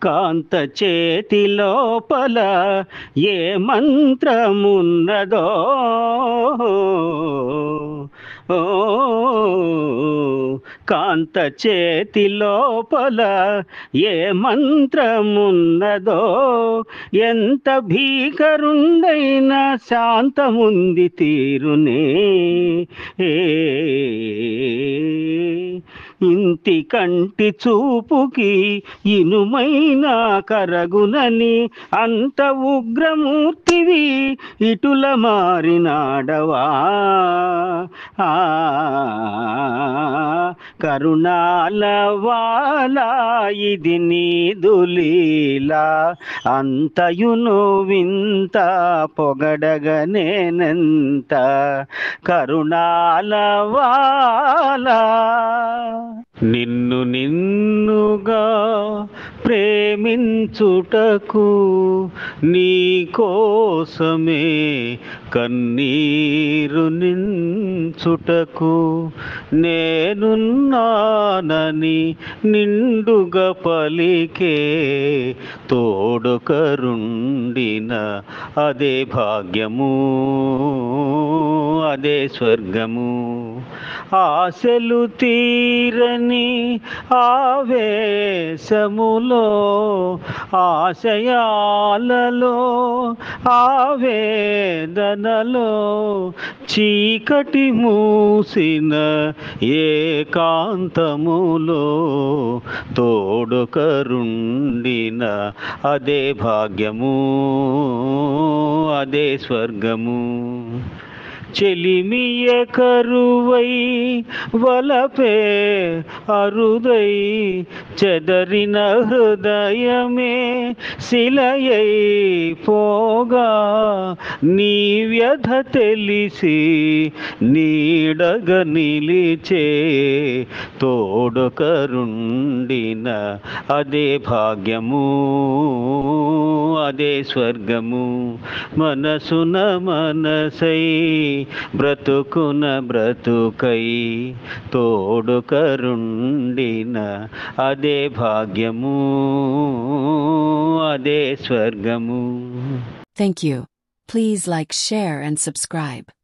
కాంత చేతి లోపల ఏ మంత్రమున్నదో ఓ కాంత చేతి లోపల ఏ మంత్రమున్నదో ఎంత భీకరుండైనా శాంతముంది తీరునే ఏ ఇంటి కంటి చూపుకి ఇనుమైన కరగునని అంత ఉగ్రమూర్తివి ఇటుల మారినాడవా ఆ కరుణాల వాలా ఇది నీదు లీలా అంతయును వింత పొగడగనేనంత కరుణాల వాలా నిన్నుగా ప్రేమించుటకు నీ కోసమే కన్నీరు నించుటకు నేనున్నానని నిండుగా పలికే తోడుకరుండిన అదే భాగ్యము అదే స్వర్గము ఆశలు తీరని ఆవేశములో ఆశయాలలో ఆవేదనలో చీకటి మూసిన ఏకాంతములో తోడుకరుండిన అదే భాగ్యము అదే స్వర్గము చెలిమియ కరువై వలపే అరుదై చెదరిన హృదయమే శిలయై పోగా నీ వ్యధ తెలిసి నీడగ నిలిచే తోడుకరుండిన అదే భాగ్యము అదే స్వర్గము మనసున మనసై బ్రతుకున బ్రతుకై తోడుకరుండిన అదే భాగ్యము అదే స్వర్గము. Thank you. Please like, share and subscribe.